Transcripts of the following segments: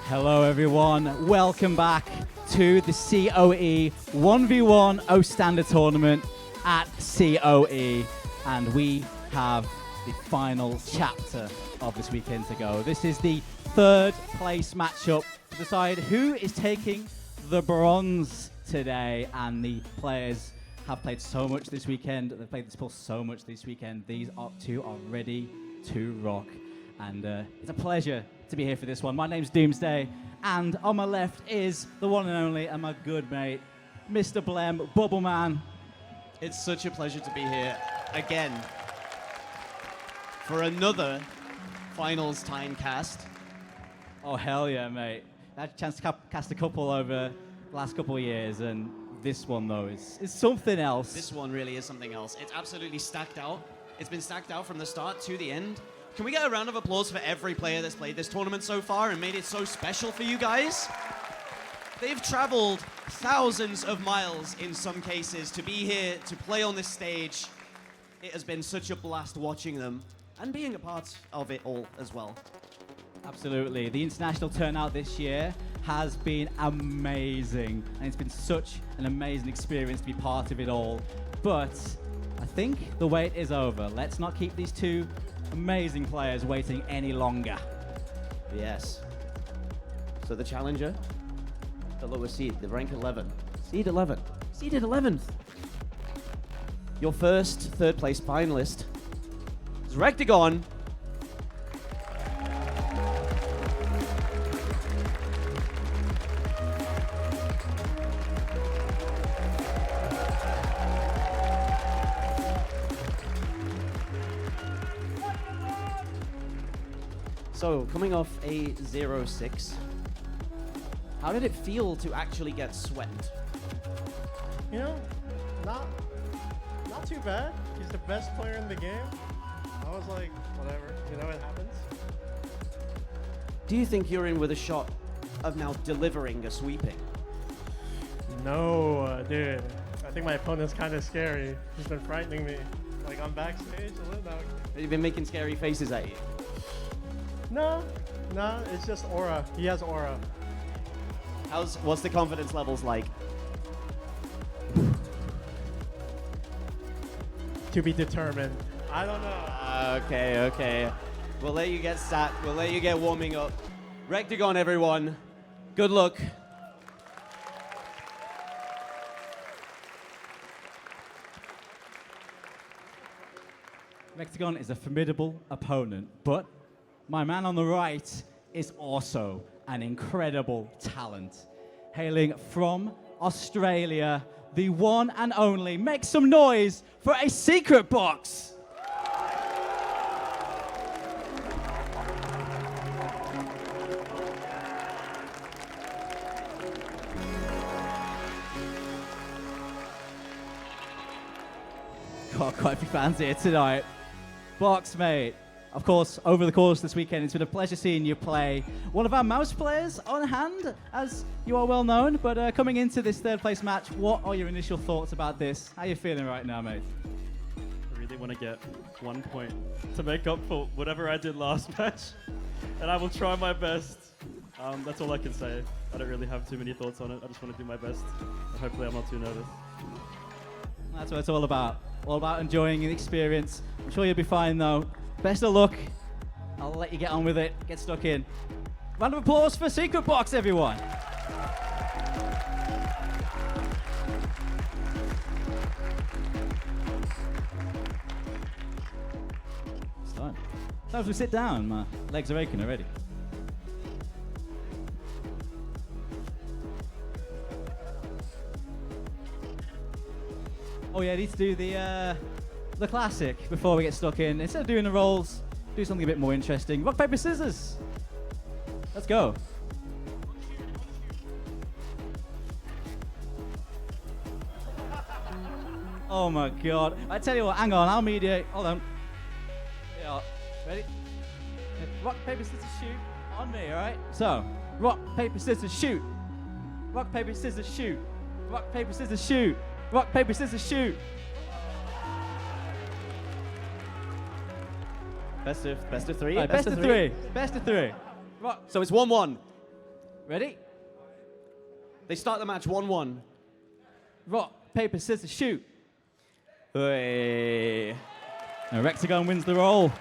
Hello everyone, welcome back to the COE 1v1 O Standard Tournament at COE, and we have the final chapter of this weekend to go. This is the third place matchup to decide who is taking the bronze today, and the players have played so much this weekend, they've played this pool so much this weekend, these two are ready to rock, and it's a pleasure to be here for this one. My name's Doomsday, and on my left is the one and only and my good mate, Mr. Blem, Bubble Man. It's such a pleasure to be here again for another finals time cast. Oh hell yeah, mate. I had a chance to cast a couple over the last couple of years, and this one though is something else. This one really is something else. It's absolutely stacked out. It's been stacked out from the start to the end. Can we get a round of applause for every player that's played this tournament so far and made it so special for you guys? They've traveled thousands of miles in some cases to be here, to play on this stage. It has been such a blast watching them and being a part of it all as well. Absolutely. The international turnout this year has been amazing, and it's been such an amazing experience to be part of it all. But I think the wait is over. Let's not keep these two amazing players waiting any longer. Yes. So the challenger, the lower seed, the rank 11. Seed 11. Seeded 11th. Your first third place finalist is rektygon. So, coming off a 0-6, how did it feel to actually get swept? You know, not too bad. He's the best player in the game. I was like, whatever, you know, it happens. Do you think you're in with a shot of now delivering a sweeping? No, dude. I think my opponent's kind of scary. He's been frightening me. Like, I'm backstage a little now. You've been making scary faces at you. No, it's just aura. He has aura. What's the confidence levels like? To be determined. I don't know. Okay. We'll let you get sat. We'll let you get warming up. rektygon, everyone. Good luck. rektygon is a formidable opponent, but my man on the right is also an incredible talent. Hailing from Australia, the one and only, make some noise for ASecretBox. Got quite a few fans here tonight. Box, mate. Of course, over the course of this weekend, it's been a pleasure seeing you play one of our mouse players on hand, as you are well known. But coming into this third place match, what are your initial thoughts about this? How are you feeling right now, mate? I really want to get 1 point to make up for whatever I did last match, and I will try my best. That's all I can say. I don't really have too many thoughts on it. I just want to do my best, and hopefully I'm not too nervous. That's what it's all about. All about enjoying the experience. I'm sure you'll be fine, though. Best of luck. I'll let you get on with it. Get stuck in. Round of applause for ASecretBox, everyone. It's time. Time to sit down. My legs are aching already. Oh yeah, I need to do the classic before we get stuck in. Instead of doing the rolls, do something a bit more interesting. Rock, paper, scissors. Let's go. Oh my god. I tell you what, hang on, I'll mediate. Hold on. Yeah, ready? Rock, paper, scissors, shoot. On me, alright? So, rock, paper, scissors, shoot. Rock, paper, scissors, shoot. Rock, paper, scissors, shoot. Rock, paper, scissors, shoot. Best of three? Right, best of three. Best of three. Rock. So it's 1-1. Ready? They start the match 1-1. Rock, paper, scissors, shoot. Hey. And rektygon wins the roll.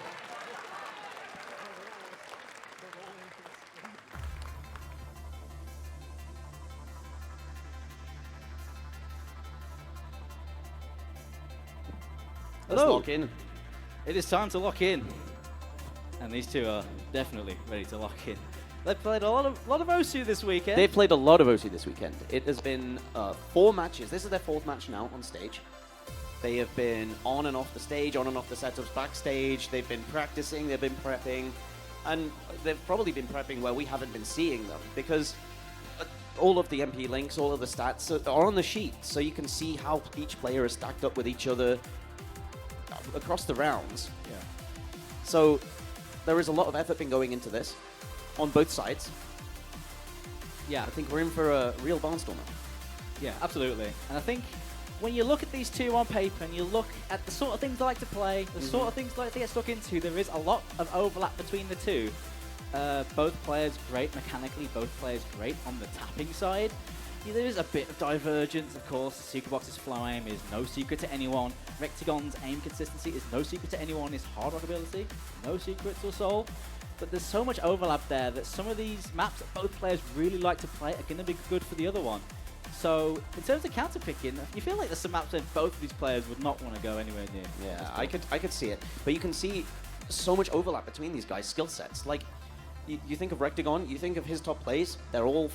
Let's Hello. lock in. It is time to lock in. And these two are definitely ready to lock in. They've played a lot of OSU this weekend. They've played a lot of OC this weekend. It has been 4 matches. This is their 4th match now on stage. They have been on and off the stage, on and off the setups backstage. They've been practicing, they've been prepping. And they've probably been prepping where we haven't been seeing them because all of the MP links, all of the stats are on the sheet. So you can see how each player is stacked up with each other across the rounds. Yeah. So there is a lot of effort been going into this on both sides. Yeah. I think we're in for a real barnstormer. Yeah, absolutely. And I think when you look at these two on paper and you look at the sort of things they like to play, the sort of things they like to get stuck into, there is a lot of overlap between the two. Both players great mechanically, both players great on the tapping side. Yeah, there is a bit of divergence, of course. ASecretBox's flow aim is no secret to anyone. rektygon's aim consistency is no secret to anyone. His hard rock ability, no secret to Soul. But there's so much overlap there that some of these maps that both players really like to play are going to be good for the other one. So, in terms of counter picking, you feel like there's some maps that both of these players would not want to go anywhere near. Yeah, I could see it. But you can see so much overlap between these guys' skill sets. Like, you think of rektygon, you think of his top plays, they're all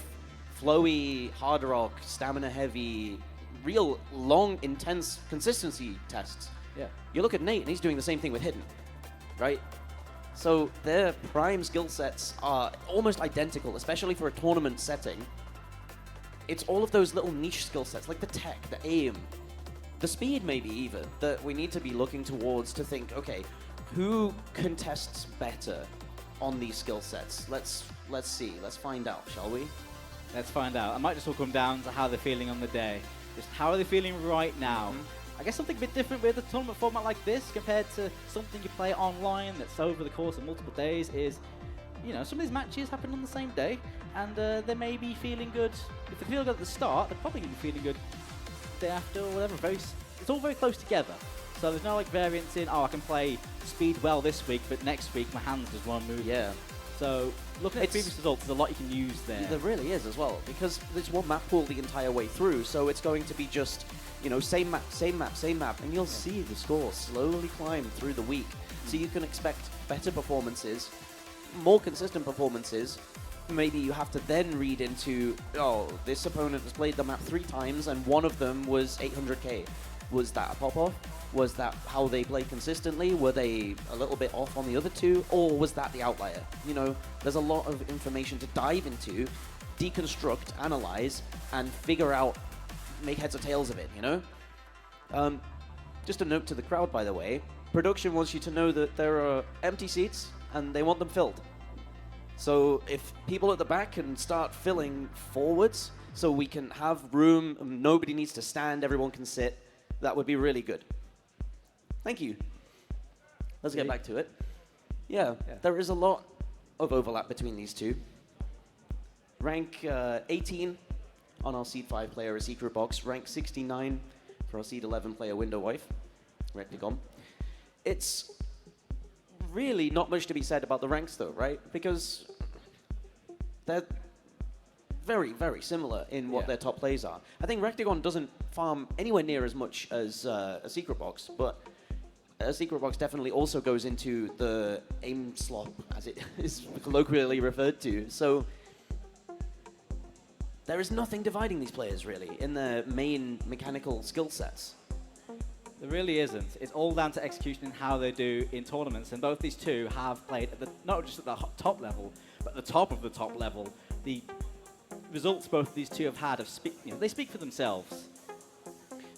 flowy, hard rock, stamina heavy, real long, intense consistency tests. Yeah. You look at Nate, and he's doing the same thing with hidden, right? So their prime skill sets are almost identical, especially for a tournament setting. It's all of those little niche skill sets, like the tech, the aim, the speed maybe even, that we need to be looking towards to think, okay, who contests better on these skill sets? Let's see, let's find out, shall we? Let's find out. I might just all come down to how they're feeling on the day. Just how are they feeling right now? I guess something a bit different with a tournament format like this compared to something you play online that's over the course of multiple days is, you know, some of these matches happen on the same day, and they may be feeling good. If they feel good at the start, they're probably going to be feeling good the day after or whatever. It's all very close together. So there's no like variance in, oh, I can play speed well this week, but next week my hands just won't move. Yeah. So looking at previous results, there's a lot you can use there. There really is as well, because there's one map pool the entire way through, so it's going to be just, you know, same map, and you'll see the score slowly climb through the week. So you can expect better performances, more consistent performances. Maybe you have to then read into, oh, this opponent has played the map 3 times and one of them was 800k. Was that a pop-off? Was that how they play consistently? Were they a little bit off on the other 2? Or was that the outlier? You know, there's a lot of information to dive into, deconstruct, analyze, and figure out, make heads or tails of it, you know? Just a note to the crowd, by the way. Production wants you to know that there are empty seats and they want them filled. So if people at the back can start filling forwards so we can have room, nobody needs to stand, everyone can sit, that would be really good. Thank you. Let's get back to it. Yeah, there is a lot of overlap between these two. Rank 18 on our Seed 5 player ASecretBox. Rank 69 for our Seed 11 player Window Wife, rektygon. It's really not much to be said about the ranks though, right? Because they're very, very similar in what their top plays are. I think rektygon doesn't farm anywhere near as much as ASecretBox, but ASecretBox definitely also goes into the aim slop, as it is colloquially referred to. So there is nothing dividing these players, really, in their main mechanical skill sets. There really isn't. It's all down to execution and how they do in tournaments, and both these two have played at the, not just at the top level, but at the top of the top level. The results both of these two have had, they speak for themselves.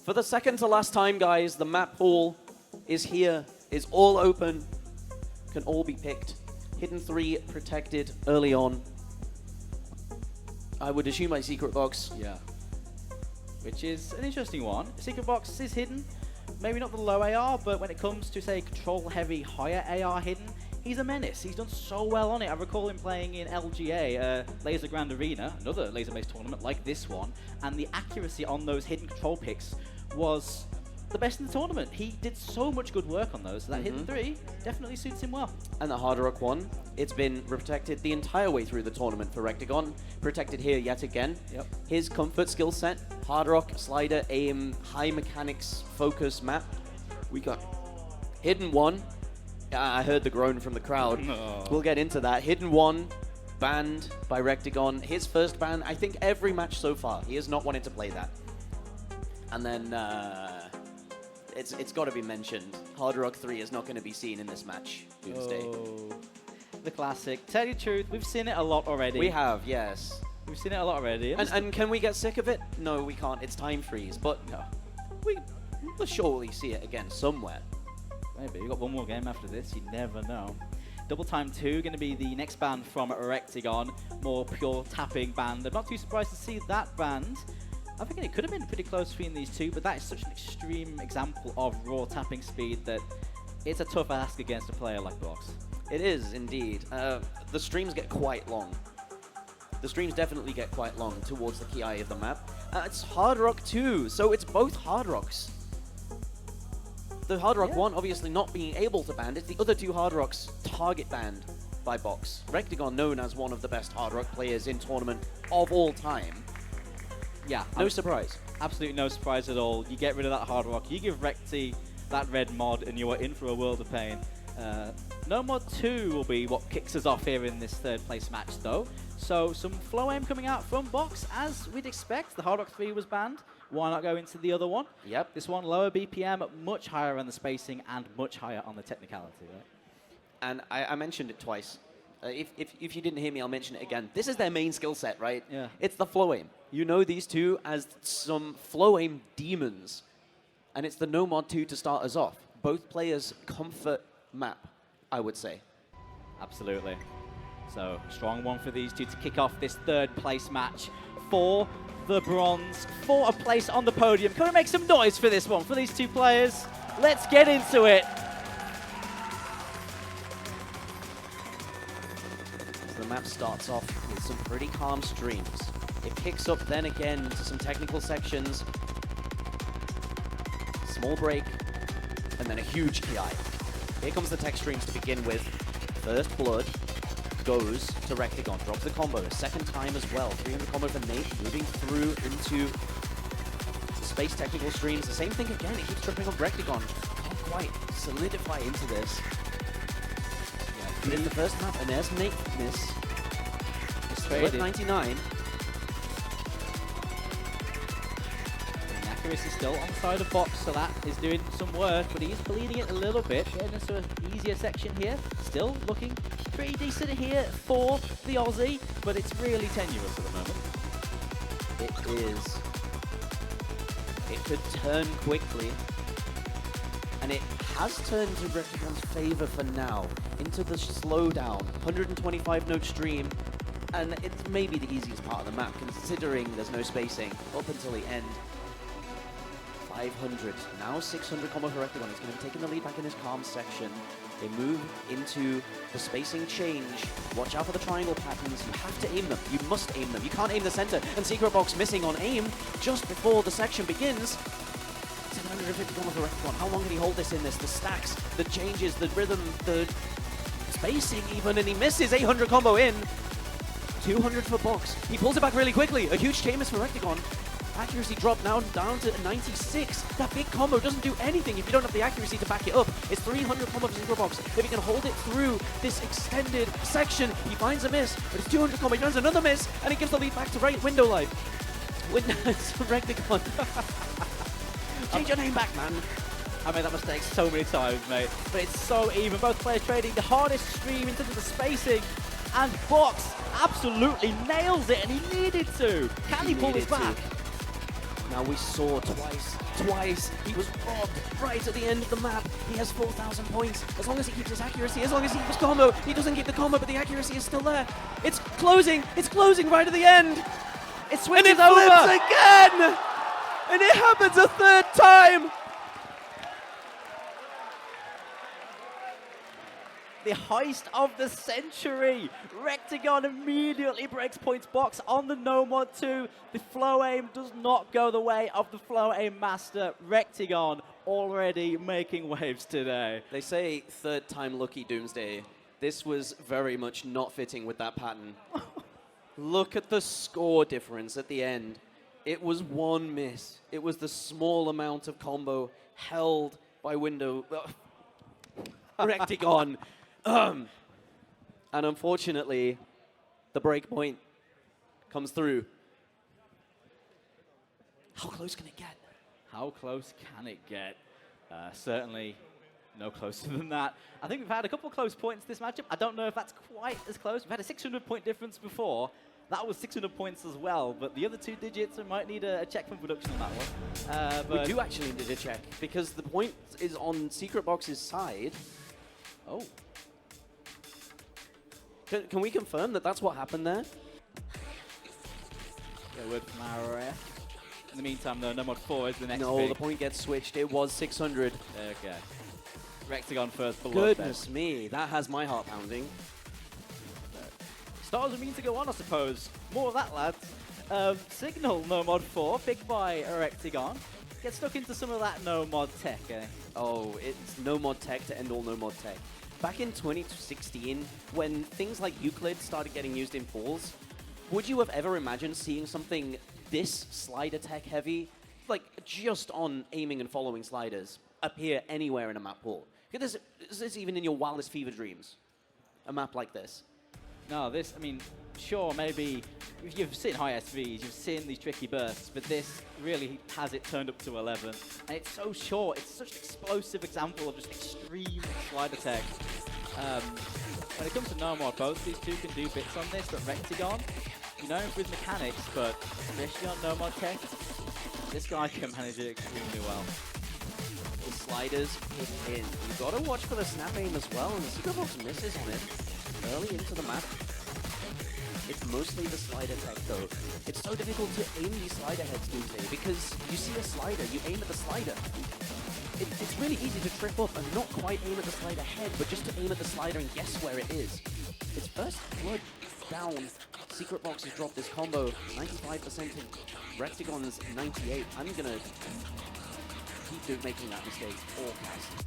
For the second to last time, guys, the map pool is here, is all open, can all be picked. Hidden 3 protected early on. I would assume ASecretBox. Yeah. Which is an interesting one. ASecretBox is hidden. Maybe not the low AR, but when it comes to, say, control-heavy, higher AR hidden, he's a menace. He's done so well on it. I recall him playing in LGA, Laser Grand Arena, another laser-based tournament like this one, and the accuracy on those hidden control picks was the best in the tournament. He did so much good work on those. That hidden 3 definitely suits him well. And the Hard Rock one, it's been protected the entire way through the tournament for rektygon. Protected here yet again. Yep. His comfort skill set, Hard Rock, slider, aim, high mechanics, focus map. We got Hidden 1. I heard the groan from the crowd. No. We'll get into that. Hidden 1, banned by rektygon. His first ban, I think every match so far. He has not wanted to play that. And then it's got to be mentioned. Hard Rock 3 is not going to be seen in this match. Doomsday. Oh, the classic. Tell you the truth, we've seen it a lot already. We have, yes. We've seen it a lot already. And can we get sick of it? No, we can't. It's time freeze. But No. we'll surely see it again somewhere. Maybe. We've got one more game after this. You never know. Double Time 2 going to be the next band from rektygon. More pure tapping band. I'm not too surprised to see that band. I think it could have been pretty close between these two, but that is such an extreme example of raw tapping speed that it's a tough ask against a player like Box. It is, indeed. The streams get quite long. The streams definitely get quite long towards the key eye of the map. It's Hard Rock 2, so it's both Hard Rocks. The Hard Rock 1 obviously not being able to ban. It's the other 2 Hard Rocks target banned by Box. rektygon known as one of the best Hard Rock players in tournament of all time. Yeah. No surprise. Absolutely no surprise at all. You get rid of that Hard Rock, you give Rekty that red mod, and you are in for a world of pain. No Mod 2 will be what kicks us off here in this third place match, though. So some flow aim coming out from Box, as we'd expect. The Hard Rock 3 was banned. Why not go into the other one? Yep. This one, lower BPM, much higher on the spacing, and much higher on the technicality, right? And I mentioned it twice. If you didn't hear me, I'll mention it again. This is their main skill set, right? Yeah. It's the flow aim. You know these two as some flow aim demons. And it's the no mod 2 to start us off. Both players' comfort map, I would say. Absolutely. So, strong one for these two to kick off this third place match for the bronze, for a place on the podium. Can we make some noise for this one, for these two players? Let's get into it. So the map starts off with some pretty calm streams. It picks up then again to some technical sections. Small break, and then a huge KI. Here comes the tech streams to begin with. First blood goes to rektygon, drops the combo a second time as well. 300 combo for Nate, moving through into the space technical streams. The same thing again, it keeps tripping on rektygon. Can't quite solidify into this. Yeah, in the first map, and there's Nate miss. With 99. Accuracy still on the side of Box, so that is doing some work, but he's bleeding it a little bit. Getting into an easier section here. Still looking pretty decent here for the Aussie, but it's really tenuous at the moment. It is. It could turn quickly. And it has turned to rektygon's favor for now. Into the slowdown. 125 note stream. And it's maybe the easiest part of the map, considering there's no spacing up until the end. 500. Now 600 combo for rektygon. He's going to be taking the lead back in his calm section. They move into the spacing change. Watch out for the triangle patterns. You have to aim them. You must aim them. You can't aim the center. And ASecretBox missing on aim just before the section begins. 750 combo for rektygon. How long can he hold this in this? The stacks, the changes, the rhythm, the spacing even, and he misses. 800 combo in. 200 for Box. He pulls it back really quickly. A huge K-miss for rektygon. Accuracy dropped now down to 96. That big combo doesn't do anything if you don't have the accuracy to back it up. It's 300 combo for ASecretBox. If he can hold it through this extended section, he finds a miss, but it's 200 combo. He finds another miss, and he gives the lead back to Window Life. rektygon. Change your name back, man. I made that mistake so many times, mate. But it's so even. Both players trading the hardest stream into the spacing. And Box absolutely nails it, and he needed to. Can he pull this back? Now we saw twice. He was robbed right at the end of the map. He has 4,000 points. As long as he keeps his accuracy, as long as he keeps combo. He doesn't keep the combo, but the accuracy is still there. It's closing right at the end. It switches and it over. flips again! And it happens a third time! the heist of the century. rektygon immediately breaks points box on the No Mod 2. The flow aim does not go the way of the flow aim master. rektygon already making waves today. They say third time lucky Doomsday. This was very much not fitting with that pattern. Look at the score difference at the end. It was one miss. It was the small amount of combo held by rektygon. And unfortunately, the breakpoint comes through. How close can it get? How close can it get? Certainly no closer than that. I think we've had a couple of close points this matchup. I don't know if that's quite as close. We've had a 600-point difference before. That was 600 points as well, but the other two digits, I might need a check from production on that one. We do actually need a check, because the point is on ASecretBox's side. Oh. Can we confirm that that's what happened there? Get a word from our ref. In the meantime, though, No Mod 4 is the next No, pick. the point gets switched. It was 600. Okay. rektygon first below. Goodness me, that has my heart pounding. Stars are mean to go on, I suppose. More of that, lads. Signal No Mod 4, picked by rektygon. Get stuck into some of that No Mod tech, eh? Oh, it's no mod tech to end all no mod tech. Back in 2016, when things like Euclid started getting used in pools, would you have ever imagined seeing something this slider tech heavy, like just on aiming and following sliders, appear anywhere in a map pool? This is even in your wildest fever dreams, a map like this. No, this, I mean, sure, maybe if you've seen high SVs, you've seen these tricky bursts, but this really has it turned up to 11. And it's so short. It's such an explosive example of just extreme slider tech. When it comes to No Mod, both these two can do bits on this, but rektygon, you know, with mechanics, but especially on No Mod tech, this guy can manage it extremely well. The sliders hit in. You've got to watch for the snap aim as well, and the ASecretBox misses on it early into the map. It's mostly the slider tech, though. It's so difficult to aim these slider heads, Doomsday, because you see a slider, you aim at the slider. It's really easy to trip up and not quite aim at the slider head, but just to aim at the slider and guess where it is. It's first blood down. ASecretBox has dropped this combo, 95% to rektygon's 98. I'm gonna keep making that mistake all cast.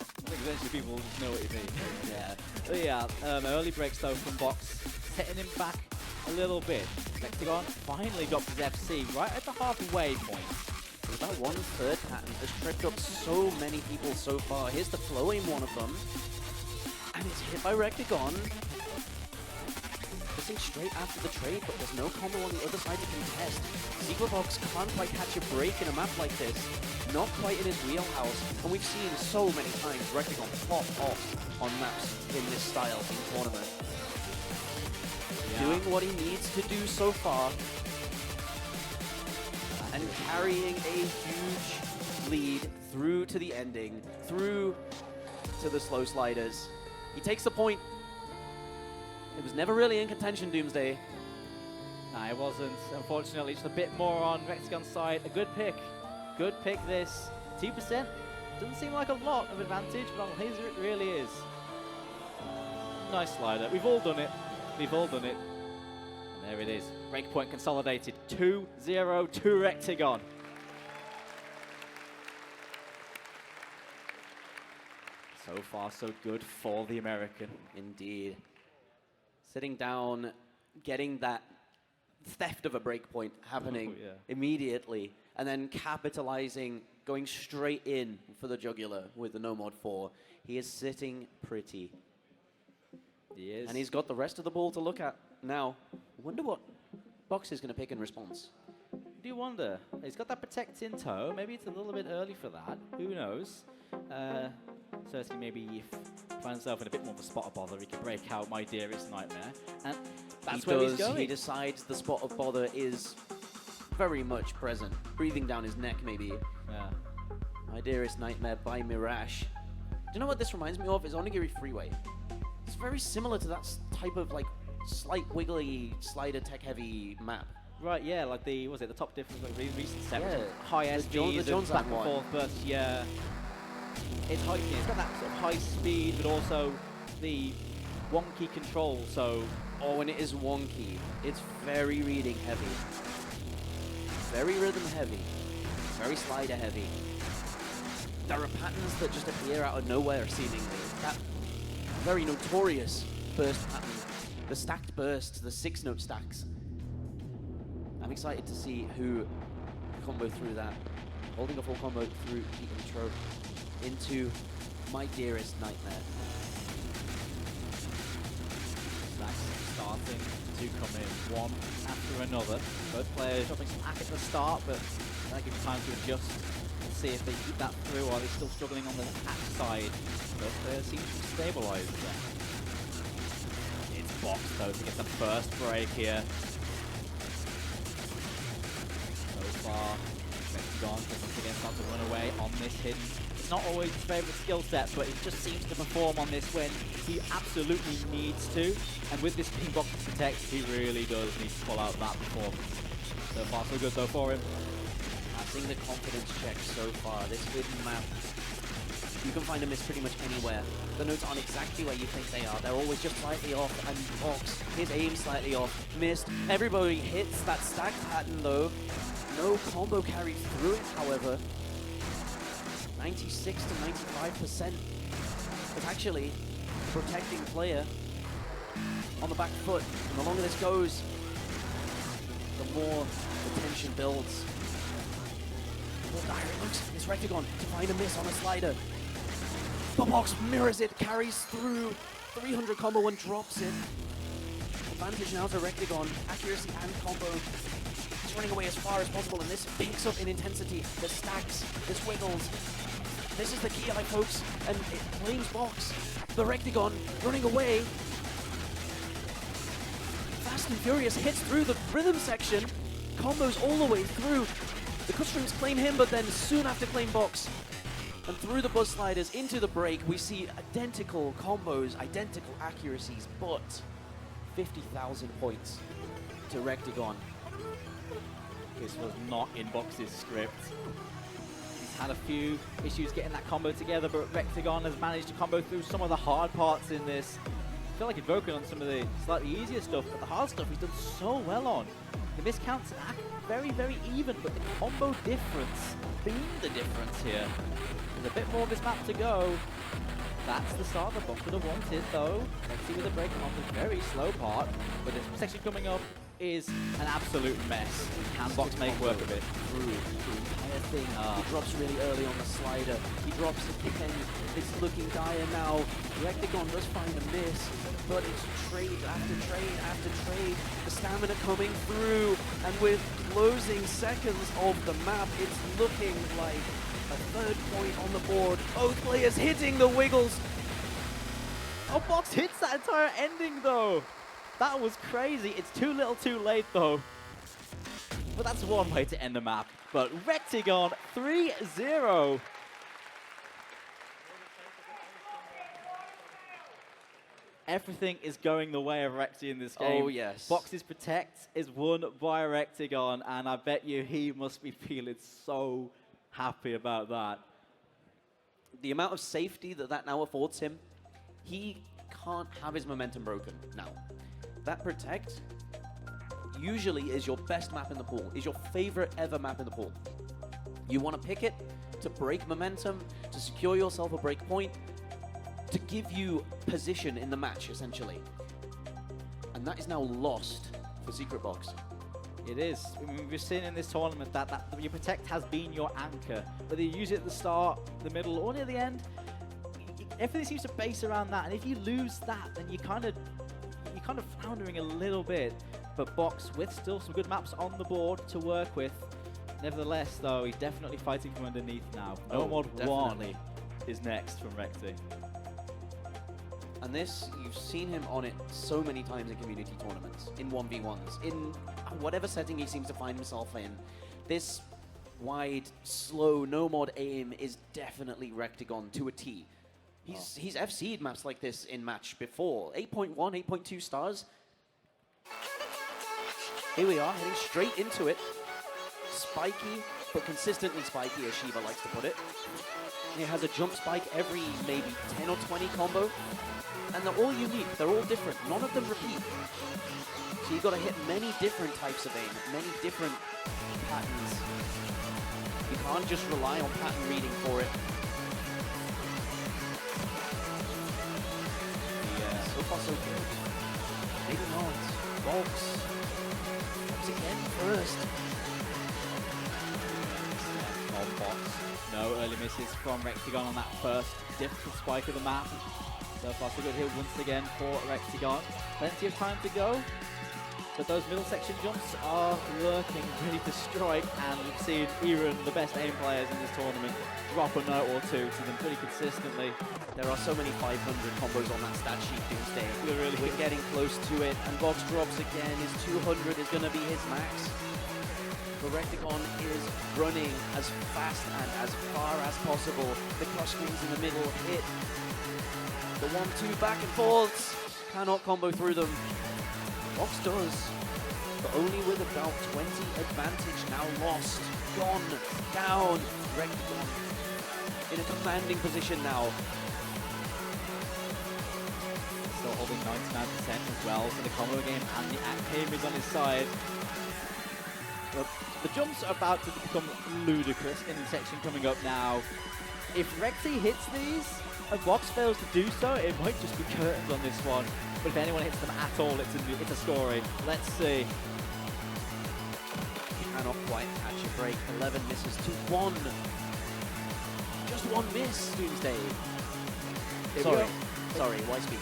I think eventually people will just know what you mean. Yeah. But yeah, early breaks though from Box, setting him back a little bit. rektygon finally dropped his FC right at the halfway point. That 1/3 pattern has tripped up so many people so far. Here's the flow aim, one of them. And it's hit by rektygon. Missing straight after the trade, but there's no combo on the other side to contest. ASecretBox can't quite catch a break in a map like this. Not quite in his wheelhouse. And we've seen so many times rektygon pop off on maps in this style in tournament. Doing what he needs to do so far. And carrying a huge lead through to the ending, through to the slow sliders. He takes the point. It was never really in contention, Doomsday. Nah, it wasn't. Unfortunately, just a bit more on rektygon's side. A good pick. Good pick this. 2%. Doesn't seem like a lot of advantage, but on his it really is. Nice slider. We've all done it. We've all done it. And there it is. Breakpoint consolidated. 2-0 to rektygon. So far, so good for the American. Indeed. Sitting down, getting that theft of a breakpoint happening immediately, and then capitalizing, going straight in for the jugular with the No Mod 4. He is sitting pretty. He is. And he's got the rest of the ball to look at now. I wonder what Box is going to pick in response. I do wonder. He's got that protect in tow. Maybe it's a little bit early for that. Who knows? Certainly, maybe if he finds himself in a bit more of a spot of bother, he can break out My Dearest Nightmare. And that's where he's going. He decides the spot of bother is very much present. Breathing down his neck, maybe. Yeah. My Dearest Nightmare by Mirage. Do you know what this reminds me of? Is Onigiri Freeway. It's very similar to that type of like slight wiggly slider tech heavy map. Right, yeah, like the, was it the top difference, like recent set? Yeah. High The SPs Jones and back Act and one. forth, but yeah. It's got that sort of high speed, but also the wonky control. So Oh, and it is wonky. It's very reading heavy. Very rhythm heavy. Very slider heavy. There are patterns that just appear out of nowhere, seemingly. That very notorious burst pattern. The stacked bursts, the 6-note stacks. I'm excited to see who combo through that. Holding a full combo through the intro into my dearest nightmare. Stacks starting to come in one after another. Both players dropping some hack at the start, but that gives time to adjust and see if they keep that through, or are they still struggling on the hack side. Both players seem to stabilize there. It's Box though to get the first break here. So far, rektygon can once again start to run away on this hidden. It's not always his favourite skill set, but it just seems to perform on this when he absolutely needs to. And with this being Box to protect, he really does need to pull out that performance. So far, so good though for him. Passing the confidence check so far. This hidden map, you can find a miss pretty much anywhere. The notes aren't exactly where you think they are. They're always just slightly off, and Box, his aim slightly off. Missed. Everybody hits that stack pattern though. No combo carries through it, however. 96 to 95%. It's actually protecting player on the back foot. And the longer this goes, the more the tension builds. The more dire it looks. It's rektygon to find a miss on a slider. The Box mirrors it, carries through. 300 combo and drops it. Advantage now to rektygon. Accuracy and combo. He's running away as far as possible, and this picks up in intensity. The stacks, this wiggles. This is the key eye, folks, and it blames Box. The rektygon running away. Fast and Furious hits through the rhythm section. Combos all the way through. The cut strings claim him, but then soon after claim Box. And through the buzz sliders into the break, we see identical combos, identical accuracies, but 50,000 points to rektygon. This was not in Box's script. He's had a few issues getting that combo together, but rektygon has managed to combo through some of the hard parts in this. I feel like he's broken on some of the slightly easier stuff, but the hard stuff he's done so well on. The miscounts very, very even, but the combo difference being the difference here. There's a bit more of this map to go. That's the start that Box would have wanted, though. Let's see with the break on the very slow part, but this section coming up is an absolute mess. Can Box make work of it? Through the entire thing. He drops really early on the slider. He drops at the end. It's looking dire now. rektygon does find a miss, but it's trade after trade after trade. The stamina coming through, and with closing seconds of the map, it's looking like a third point on the board. Both players hitting the wiggles. Oh, Box hits that entire ending, though. That was crazy. It's too little too late, though. But that's one way to end the map. But rektygon 3-0. Everything is going the way of Rekty in this game. Oh, yes. Box's Protect is won by rektygon, and I bet you he must be feeling so happy about that. The amount of safety that now affords him, he can't have his momentum broken now. That Protect usually is your best map in the pool, is your favorite ever map in the pool. You want to pick it to break momentum, to secure yourself a break point, to give you position in the match, essentially. And that is now lost for SecretBox. It is. I mean, we've seen in this tournament that your Protect has been your anchor. Whether you use it at the start, the middle, or near the end, everything seems to base around that. And if you lose that, then you're kind of floundering a little bit. But Box, with still some good maps on the board to work with. Nevertheless, though, he's definitely fighting from underneath now. No Mod 1 is next from Rekty. And this, you've seen him on it so many times in community tournaments, in 1v1s, in whatever setting he seems to find himself in. This wide, slow, no mod aim is definitely rektygon to a T. He's FC'd maps like this in match before. 8.1, 8.2 stars. Here we are, heading straight into it. spiky, but consistently spiky, as Shiva likes to put it. It has a jump spike every maybe 10 or 20 combo. And they're all unique, they're all different, none of them repeat. So you've got to hit many different types of aim, many different patterns. You can't just rely on pattern reading for it. Yeah, so far so good. Maybe not. Box. Box again first. Box. No early misses from rektygon on that first difficult spike of the map. So far so good here once again for rektygon. Plenty of time to go, but those middle section jumps are lurking, ready to strike, and we've seen even the best aim players in this tournament drop a note or two to them pretty consistently. There are so many 500 combos on that stat sheet, Doomsday. Really We're getting close to it, and Box drops again. His 200 is going to be his max. The rektygon is running as fast and as far as possible. The crush screens in the middle hit. The 1-2 back and forths cannot combo through them. Box does, but only with about 20 advantage now lost. Gone, down, rektygon in a commanding position now. Still holding 99% as well for the combo game, and the aim is on his side. But the jumps are about to become ludicrous in the section coming up now. If Rekty hits these, and Box fails to do so, it might just be curtains on this one. But if anyone hits them at all, it's a story. Let's see. Cannot quite catch a break. 11 misses to 1. Just one miss, Doomsday. Sorry, why speak?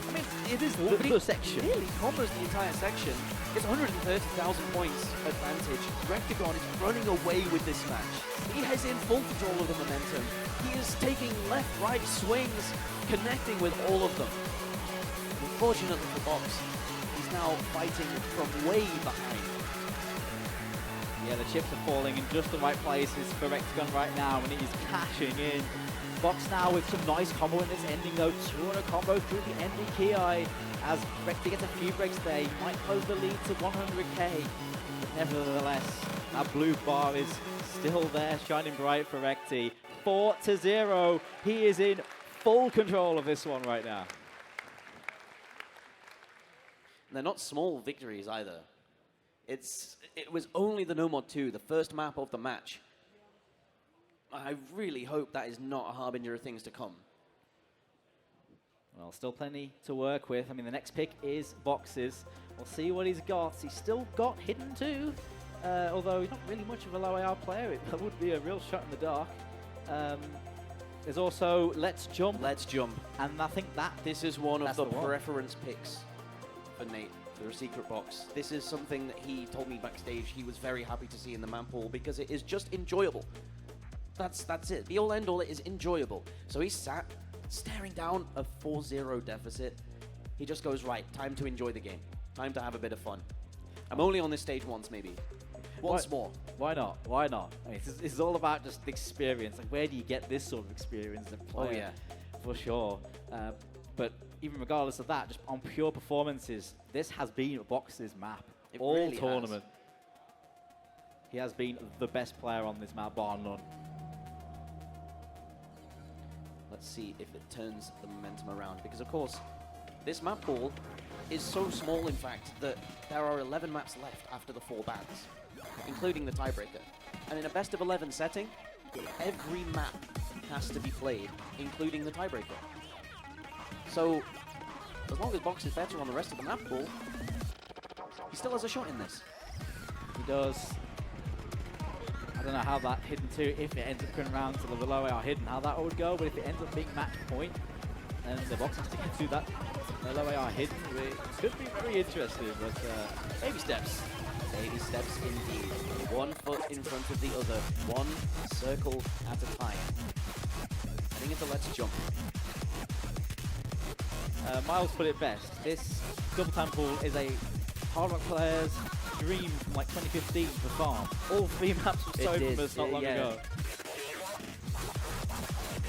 I mean, it is the section. Nearly combos the entire section. It's 130,000 points advantage. rektygon is running away with this match. He has in full control of the momentum. He is taking left, right swings, connecting with all of them. Unfortunately for Box, he's now fighting from way behind. Yeah, the chips are falling in just the right places for rektygon right now, and he's cashing in. Box now with some nice combo in this ending though, 200 combo through the ending key eye. As Rekty gets a few breaks there, he might close the lead to 100k. But nevertheless, that blue bar is still there, shining bright for Rekty. 4-0, he is in full control of this one right now. They're not small victories either. It was only the No Mod 2, the first map of the match. I really hope that is not a harbinger of things to come. Well, still plenty to work with. I mean, the next pick is Box's. We'll see what he's got. He's still got Hidden too, although he's not really much of a low AR player. It would be a real shot in the dark. There's also Let's Jump. Let's Jump. And I think that this is one of the one. preference picks for Nate, for ASecretBox. This is something that he told me backstage he was very happy to see in the man pool because it is just enjoyable. That's it. The all end all, it is enjoyable. So he sat staring down a 4-0 deficit. He just goes, right, time to enjoy the game. Time to have a bit of fun. I'm only on this stage once, maybe. Once more. Why not? Why not? I mean, it's all about just the experience. Like, where do you get this sort of experience as a player? Oh, yeah. For sure. But even regardless of that, just on pure performances, this has been Box's map. It all really tournament. He has been the best player on this map, bar none. Let's see if it turns the momentum around. Because, of course, this map pool is so small, in fact, that there are 11 maps left after the 4 bans, including the tiebreaker. And in a best of 11 setting, every map has to be played, including the tiebreaker. So, as long as Box is better on the rest of the map pool, he still has a shot in this. He does. I don't know how that Hidden 2, if it ends up going around to the low AR Hidden, how that would go, but if it ends up being match point, then the Box has to get to that low AR Hidden. It could be very interesting, but baby steps. Baby steps indeed. 1 foot in front of the other, 1 circle at a time. Heading into Let's Jump. Miles put it best. This double time pool is a Hard Rock player's dream from like 2015 for Farm. All 3 maps were so infamous not long ago.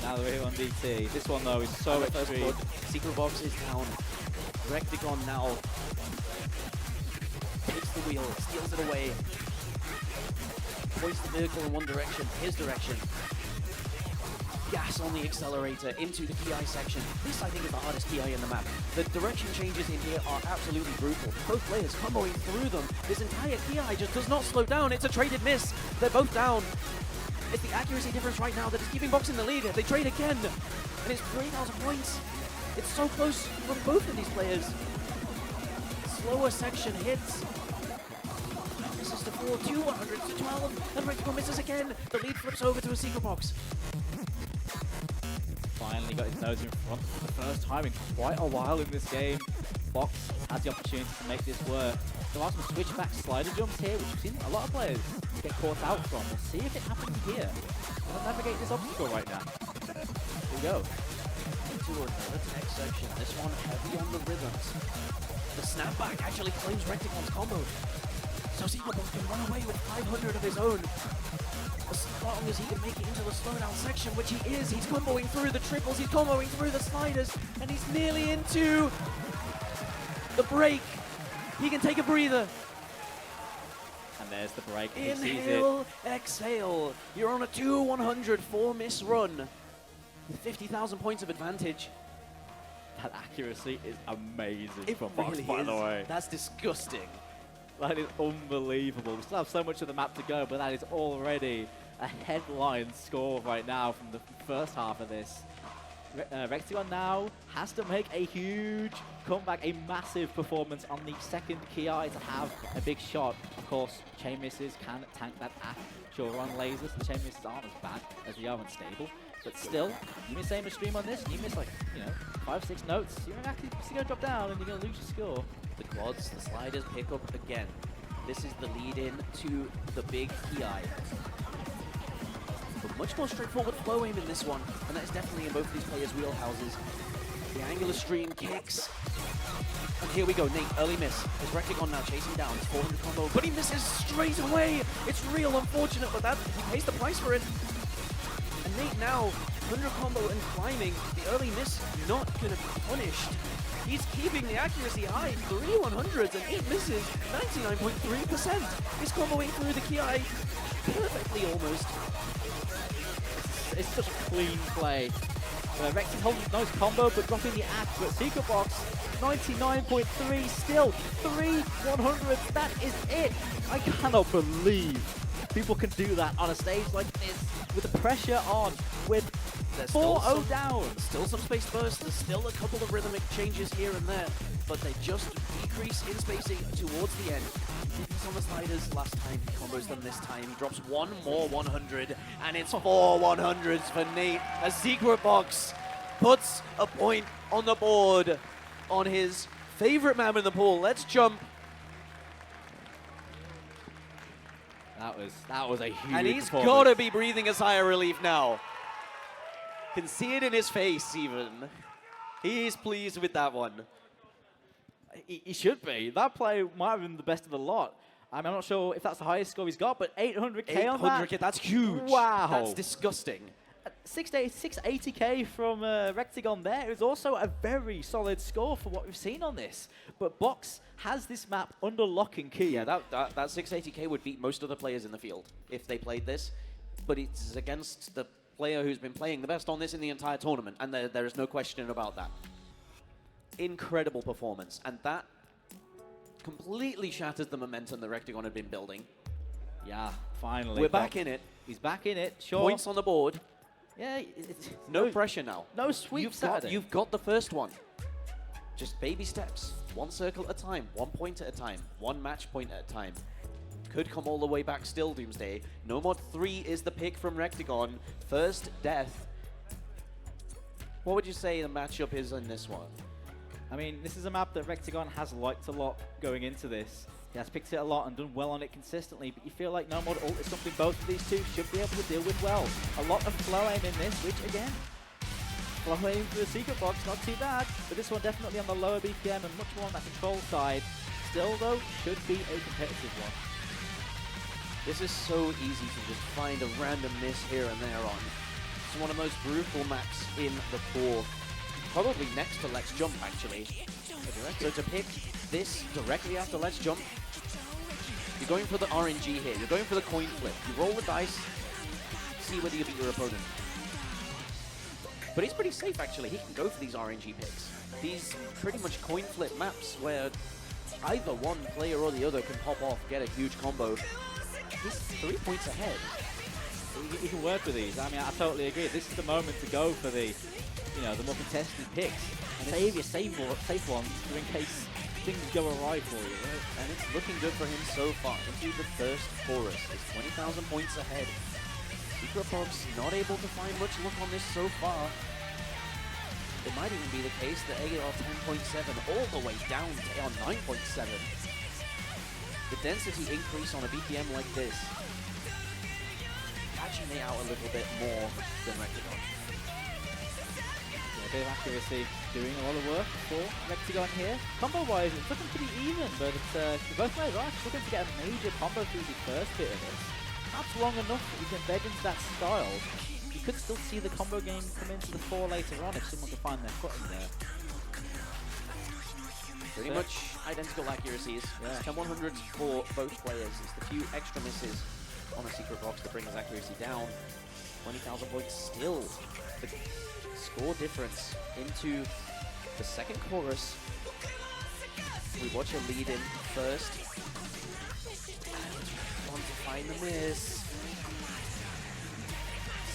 Now they're here on DT. This one though is so extreme. ASecretBox is down. rektygon now takes the wheel, steals it away. points the vehicle in one direction, his direction. Gas on the accelerator into the PI section. This, I think, is the hardest PI in the map. The direction changes in here are absolutely brutal. Both players comboing through them. This entire PI just does not slow down. It's a traded miss. They're both down. It's the accuracy difference right now that is keeping Box in the lead. They trade again, and it's 3,000 points. It's so close from both of these players. Slower section hits. Misses to 4, 200 to 12, and rektygon misses again. The lead flips over to ASecretBox. Finally got his nose in front for the first time in quite a while in this game. Box has the opportunity to make this work. There are some switchback slider jumps here, which we've seen a lot of players get caught out from. We'll see if it happens here. We'll navigate this obstacle right now. Here we go. Into another tech section. This one heavy on the rhythms. The snapback actually claims rektygon's combo. So ASecretBox can run away with 500 of his own. As long as he can make it into the slowdown section, which he is. He's comboing through the triples, he's comboing through the sliders, and he's nearly into the break. He can take a breather. And there's the break. He sees it. Inhale, exhale. You're on a 2-100 4-miss run with 50,000 points of advantage. That accuracy is amazing It from Box, really by is. the way. That's disgusting. That is unbelievable. We still have so much of the map to go, but that is already a headline score right now from the first half of this. rektygon now has to make a huge comeback, a massive performance on the second KI to have a big shot. Of course, chain misses can tank that actual on lasers. The chain misses aren't as bad as they are unstable. But still, you miss aim a stream on this, and you miss like, 5, 6 notes, you're actually going to drop down and you're going to lose your score. The quads, the sliders pick up again. This is the lead-in to the big PI. But much more straightforward flow aim in this one, and that is definitely in both of these players' wheelhouses. The angular stream kicks. And here we go, Nate, early miss. Is rektygon now chasing down his 400 combo, but he misses straight away. It's real unfortunate, but that he pays the price for it. And Nate now, 100 combo and climbing. The early miss not gonna be punished. He's keeping the accuracy high, 3 100s and 8 misses, 99.3%. He's comboing through the KI perfectly almost. It's such clean play. rektygon holding nice combo, but dropping the axe. But ASecretBox, 99.3, still 3 100s. That is it. I cannot believe people can do that on a stage like this with the pressure on, with 4-0 down. Still some space bursts, there's still a couple of rhythmic changes here and there, but they just decrease in spacing towards the end. He's on the sliders last time, he combos them this time, drops one more 100, and it's 4 100s for Nate. ASecretBox puts a point on the board on his favorite map in the pool. Let's jump. That was a huge And he's performance. got to be breathing a sigh of relief now. Can see it in his face even. He's pleased with that one. He should be. That play might have been the best of the lot. I'm not sure if that's the highest score he's got, but 800k on that. 800k, that's huge. Wow. That's disgusting. 680k from rektygon there. It was also a very solid score for what we've seen on this. But Box has this map under lock and key. Yeah, that 680k would beat most of the players in the field if they played this. But it's against the player who's been playing the best on this in the entire tournament, and there is no question about that. Incredible performance, and that completely shatters the momentum that rektygon had been building. Yeah, finally. We're back in it. He's back in it, sure. Points on the board. Yeah, No pressure now. No sweep Saturday. You've got the first one. Just baby steps. One circle at a time. 1 point at a time. 1 match point at a time. Could come all the way back still, Doomsday. No Mod 3 is the pick from rektygon. First death. What would you say the matchup is in this one? I mean, this is a map that rektygon has liked a lot going into this. He has picked it a lot and done well on it consistently, but you feel like No Mod Ult is something both of these two should be able to deal with well. A lot of flow aim in this, which again, flow aim for ASecretBox, not too bad, but this one definitely on the lower BPM and much more on that control side. Still though, should be a competitive one. This is so easy to just find a random miss here and there on. It's one of the most brutal maps in the pool. Probably next to Let's Jump, actually. So to pick this directly after Let's Jump, You're going for the RNG here. You're going for the coin flip. You roll the dice, see whether you beat your opponent. But he's pretty safe, actually. He can go for these RNG picks. These pretty much coin flip maps where either one player or the other can pop off, get a huge combo. He's 3 points ahead. You can work with these. I mean, I totally agree. This is the moment to go for the, the more contested picks. And save your safe ones in case things go awry for you, right? And it's looking good for him so far. Into the first chorus. It's 20,000 points ahead. ASecretBox not able to find much luck on this so far. It might even be the case that AR 10.7 all the way down to AR 9.7. The density increase on a BPM like this, catching me out a little bit more than rektygon. Yeah, a bit of accuracy doing a lot of work for rektygon here. Combo-wise, it's looking pretty even, but both players are actually looking to get a major combo through the first bit of this. Perhaps long enough that you can bed into that style. You could still see the combo game come into the fore later on if someone can find their footing there. Pretty much identical accuracies. Yeah. 10-100s for both players. It's the few extra misses on ASecretBox that bring his accuracy down. 20,000 points still. The score difference into the second chorus. We watch a lead in first. Want to find the miss.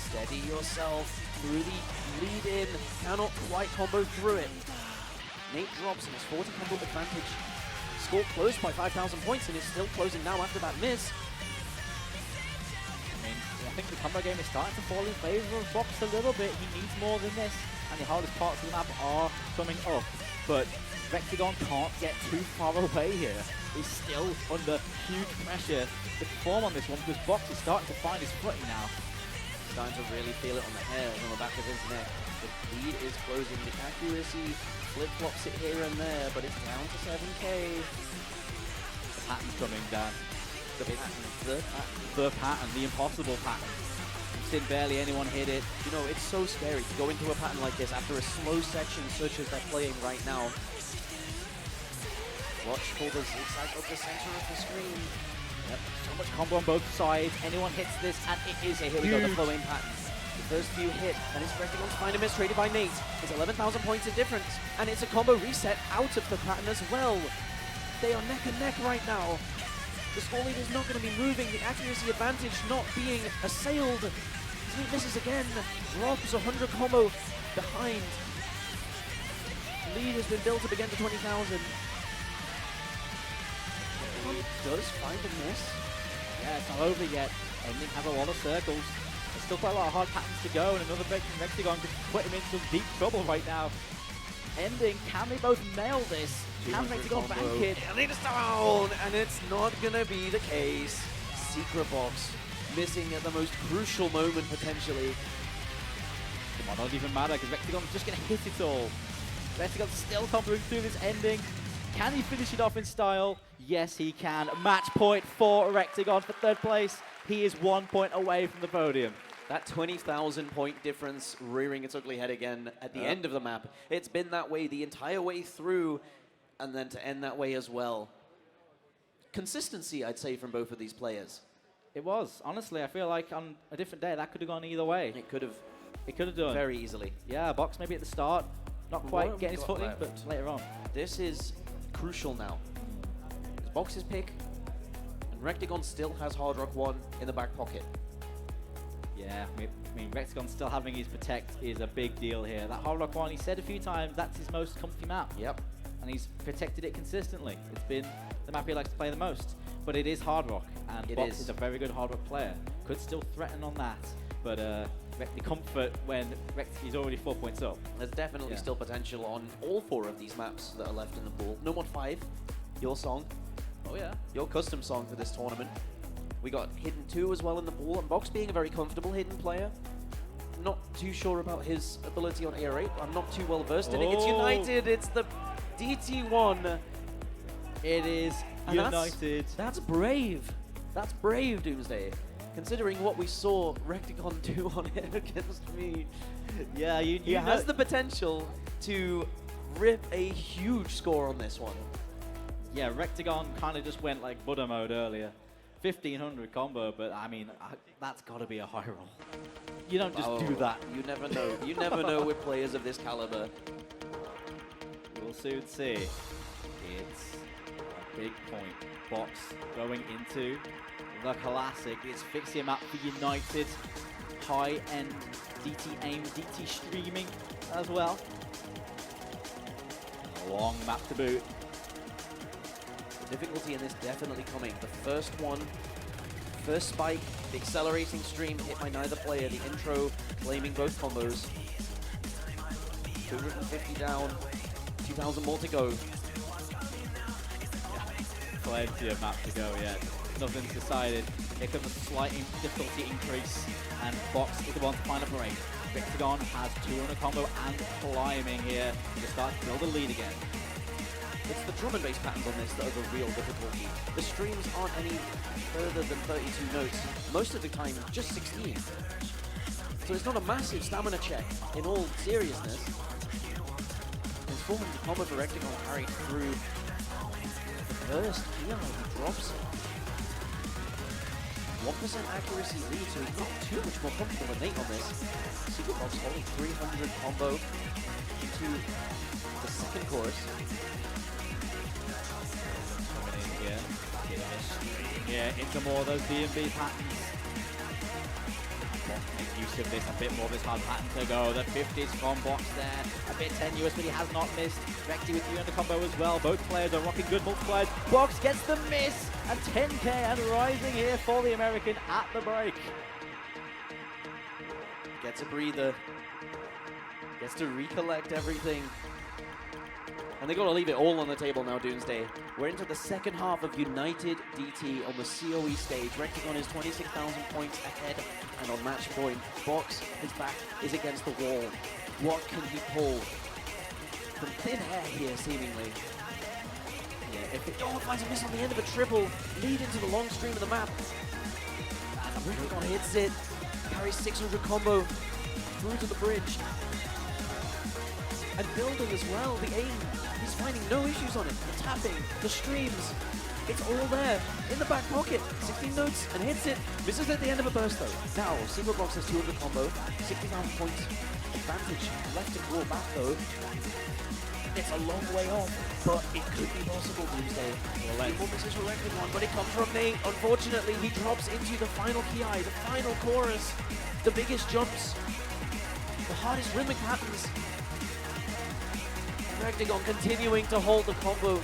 Steady yourself through the lead in. Cannot quite combo through it. Nate drops in his 40 combo advantage. Score closed by 5,000 points and is still closing now after that miss. I mean, I think the combo game is starting to fall in favor of Box a little bit. He needs more than this, and the hardest parts of the map are coming up. But rektygon can't get too far away here. He's still under huge pressure to perform on this one because Box is starting to find his footing now. Starting to really feel it on the hairs on the back of his neck. The lead is closing. The accuracy flip-flops it here and there, but it's down to 7k. The pattern's coming down. The pattern, the impossible pattern. We've seen barely anyone hit it. You know, it's so scary to go into a pattern like this after a slow section such as they're playing right now. Watch for the zigzag of the center of the screen. Yep. So much combo on both sides. Anyone hits this, and it is Okay, here we go, the flowing pattern. The first few hit, and it's rektygon's find a miss traded by Nate. It's 11,000 points in difference, and it's a combo reset out of the pattern as well. They are neck and neck right now. The score lead is not going to be moving, the accuracy advantage not being assailed. Nate misses again, drops 100 combo behind. Lead has been built up again to 20,000. Does find a miss. Yeah, it's not over yet. Ending has a lot of circles. There's still quite a lot of hard patterns to go, and another break from rektygon could put him in some deep trouble right now. Ending, can they both nail this? Can rektygon bank it? And it is down, and it's not gonna be the case. ASecretBox missing at the most crucial moment potentially. It might not even matter because rektygon's just gonna hit it all. rektygon's still comboing through this ending. Can he finish it off in style? Yes, he can. Match point for rektygon for third place. He is 1 point away from the podium. That 20,000 point difference rearing its ugly head again at the end of the map. It's been that way the entire way through, and then to end that way as well. Consistency, I'd say, from both of these players. It was. Honestly, I feel like on a different day, that could have gone either way. It could have done. very easily. Yeah, Box maybe at the start. Not quite have getting we his got footing, left? but later on. This is crucial now. It's Box's pick, and rektygon still has Hard Rock 1 in the back pocket. Yeah, I mean, rektygon still having his Protect is a big deal here. That Hard Rock 1, he said a few times, that's his most comfy map. Yep. And he's protected it consistently. It's been the map he likes to play the most. But it is Hard Rock, and Box is a very good Hard Rock player. Could still threaten on that, but the comfort when he's already 4 points up. There's definitely still potential on all 4 of these maps that are left in the pool. No Mod 5, your song. Oh yeah. Your custom song for this tournament. We got Hidden 2 as well in the pool, and Box being a very comfortable Hidden player. Not too sure about his ability on AR8. I'm not too well versed in it. It's United, it's the DT1. It is And United. That's brave. That's brave, Doomsday. Considering what we saw rektygon do on it against me. Yeah, He has the potential to rip a huge score on this one. Yeah, rektygon kind of just went like Buddha mode earlier. 1500 combo, but I mean, that's got to be a high roll. You don't just do that. You never know. You never know with players of this caliber. We'll soon see. It's a big point. Box going into the classic. It's fixing map for United. High-end DT aim, DT streaming as well. A long map to boot. The difficulty in this definitely coming. The first one, first spike, the accelerating stream hit by neither player. The intro claiming both combos. 250 down, 2,000 more to go. Plenty of map to go yet. Nothing's decided. Here comes a slight difficulty increase, and Box is the one to find a break. rektygon has 200 combo and climbing here to start to build a lead again. It's the drum and bass patterns on this that are the real difficulty. The streams aren't any further than 32 notes. Most of the time, just 16. So it's not a massive stamina check in all seriousness. His 400 combo for rektygon carried through the first here. He drops it. 1% accuracy lead, so he's not too much more comfortable than Nate on this. ASecretBox holding 300 combo into the second chorus. Coming in here, yeah, into more of those D&B patterns. Make use of this, a bit more of this hard pattern to go. The 50s from Box there, a bit tenuous, but he has not missed. Rekty with 300 combo as well. Both players are rocking good multipliers. Box gets the miss, and 10k and rising here for the American at the break. Gets a breather. Gets to recollect everything. And they got to leave it all on the table now, Doomsday. We're into the second half of United DT on the COE stage. rektygon is 26,000 points ahead and on match point. Box, his back is against the wall. What can he pull from thin air here, seemingly? Yeah, if it finds a miss on the end of a triple, lead into the long stream of the map. And rektygon hits it, carries 600 combo through to the bridge. And building as well, the aim, he's finding no issues on it. The tapping, the streams, it's all there in the back pocket. 16 notes and hits it, misses at the end of a burst though. Now, ASecretBox has 200 combo, 60,000 points advantage. Left to claw back though. It's a long way off, but it could be possible, Doomsday. Well, misses for rektygon, but it comes from Nate. Unfortunately, he drops into the final key eye, the final chorus, the biggest jumps, the hardest rhythmic patterns. rektygon continuing to hold the combo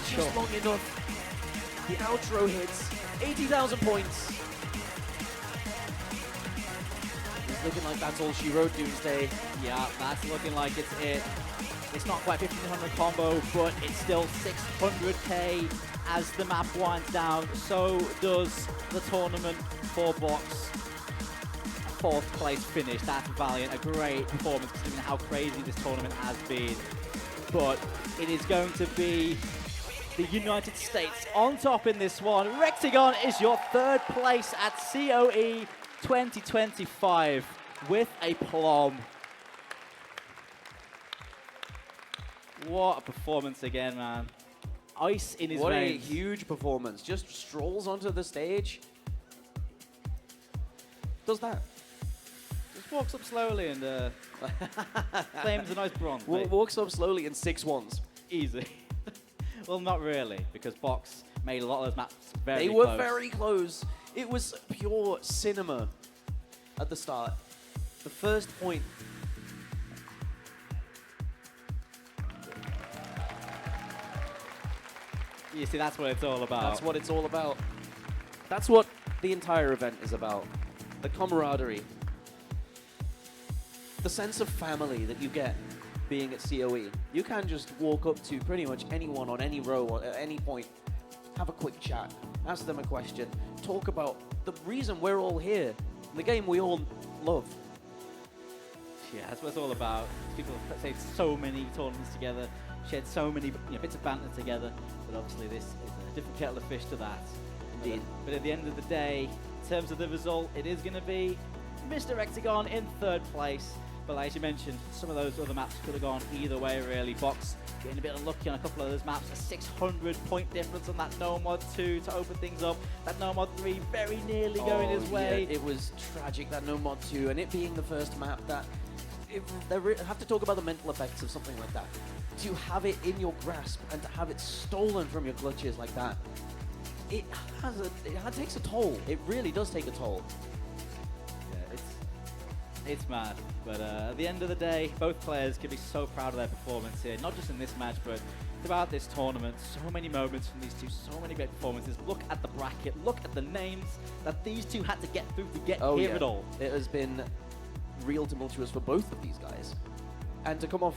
just long enough. The outro hits 80,000 points. It's looking like that's all she wrote, Doomsday. Yeah, that's looking like it's it. It's not quite 1500 combo, but it's still 600k as the map winds down. So does the tournament for Box. Fourth place finish. That's valiant. A great performance considering how crazy this tournament has been. But it is going to be the United States on top in this one. rektygon is your third place at COE 2025 with a plum. What a performance again, man. Ice in his veins. What a huge performance. Just strolls onto the stage. Does that. Just walks up slowly and claims a nice bronze. Walks up slowly in 6-1s. Easy. Well, not really, because Box made a lot of those maps very close. They were very close. It was pure cinema at the start. The first point. You see, that's what it's all about. That's what it's all about. That's what the entire event is about. The camaraderie. The sense of family that you get being at COE. You can just walk up to pretty much anyone on any row or at any point, have a quick chat, ask them a question, talk about the reason we're all here, the game we all love. Yeah, that's what it's all about. People have played so many tournaments together, shared so many bits of banter together, but obviously this is a different kettle of fish to that. Indeed. But at the end of the day, in terms of the result, it is going to be Mr. rektygon in third place. But like you mentioned, some of those other maps could have gone either way, really. Box getting a bit unlucky on a couple of those maps. A 600 point difference on that No Mod 2 to open things up. That No Mod 3 very nearly going his way. Yeah, it was tragic, that No Mod 2, and it being the first map that... have to talk about the mental effects of something like that. To have it in your grasp and to have it stolen from your clutches like that, it takes a toll. It really does take a toll. Yeah, it's mad. But at the end of the day, both players can be so proud of their performance here. Not just in this match, but throughout this tournament. So many moments from these two, so many great performances. Look at the bracket, look at the names that these two had to get through to get here at all. It has been real tumultuous for both of these guys. And to come off,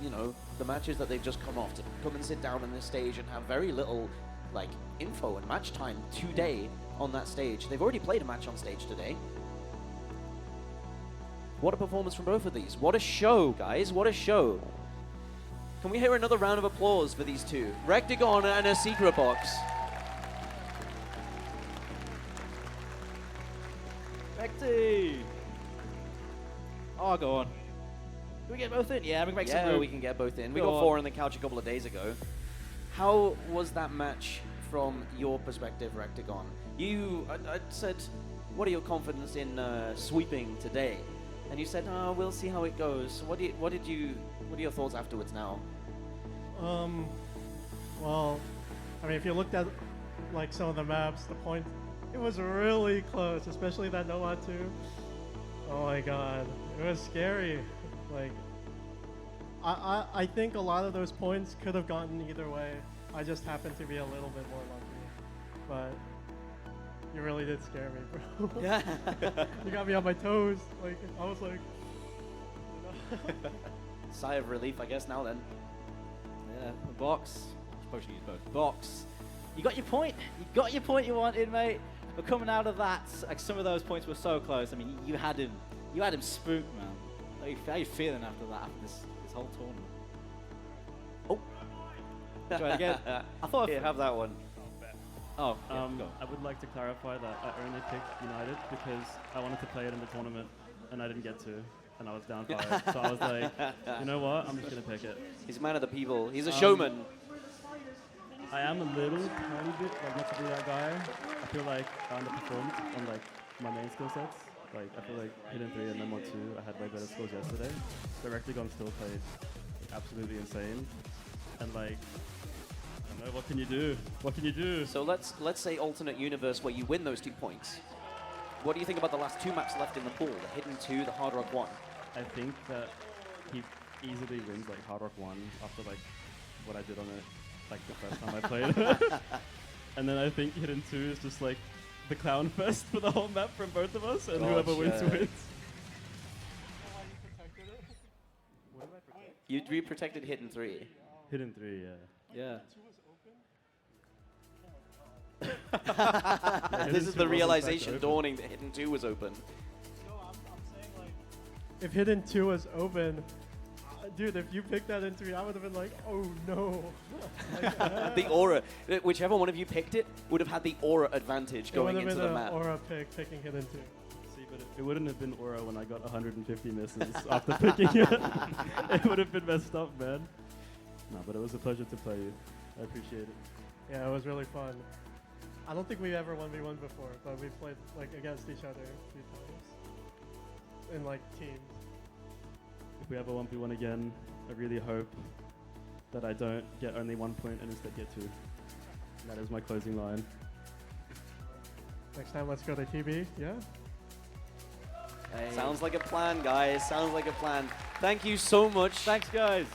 you know, the matches that they've just come off, to come and sit down on this stage and have very little, like, info and match time today on that stage. They've already played a match on stage today. What a performance from both of these. What a show, guys. What a show. Can we hear another round of applause for these two? rektygon and ASecretBox. Rekty! Oh, go on. Can we get both in? Yeah, we can make some Yeah, room. we can get both in. We Go got on. 4 on the couch a couple of days ago. How was that match from your perspective, rektygon? I said, what are your confidence in sweeping today? And you said, oh, we'll see how it goes. What are your thoughts afterwards now? Well, I mean, if you looked at like some of the maps, the point, it was really close, especially that No Mod 2. Oh my god, it was scary. Like, I think a lot of those points could have gotten either way. I just happened to be a little bit more lucky. But you really did scare me, bro. Yeah. You got me on my toes. Like, I was like, you know. Sigh of relief, I guess, now then. Yeah, Box. I suppose you use both. Box. You got your point. You got your point you wanted, mate. But coming out of that, like some of those points were so close. I mean, you had him spooked, man. How you feeling after that? After this whole tournament? Oh. Try it again. I thought. Here, have that one. Oh. Yeah, go. I would like to clarify that I only picked United because I wanted to play it in the tournament and I didn't get to. And I was down 5. So I was like, you know what? I'm just going to pick it. He's a man of the people. He's a showman. I am a little tiny bit, like, not to be that guy. I feel like I underperformed on, like, my main skill sets. Like, I feel like Hidden 3 and Mod 2, I had way better scores yesterday. The rektygon still played absolutely insane. And, like, I don't know, what can you do? What can you do? So let's say alternate universe where you win those 2 points. What do you think about the last 2 maps left in the pool? The Hidden 2, the Hard Rock 1? I think that he easily wins, like, Hard Rock 1 after, like, what I did on it, like, the first time I played. And then I think Hidden 2 is just, like, the clown fest for the whole map from both of us, and whoever wins, wins. You protected Hidden 3. Hidden 3, yeah. Yeah. This is the realization dawning that Hidden 2 was open. No, I'm saying, like, if Hidden 2 was open, dude, if you picked that in 3, I would have been like, oh no. Like, The aura. Whichever one of you picked it would have had the aura advantage going into the map. Aura picking Hidden 2. See, but it wouldn't have been Aura when I got 150 misses after picking it. It would have been messed up, man. No, but it was a pleasure to play you. I appreciate it. Yeah, it was really fun. I don't think we ever 1v1 before, but we played like against each other a few times in like teams. If we ever 1v1 again, I really hope that I don't get only 1 point and instead get 2. And that is my closing line. Next time, let's go to TB. Yeah. Sounds like a plan, guys. Sounds like a plan. Thank you so much. Thanks, guys.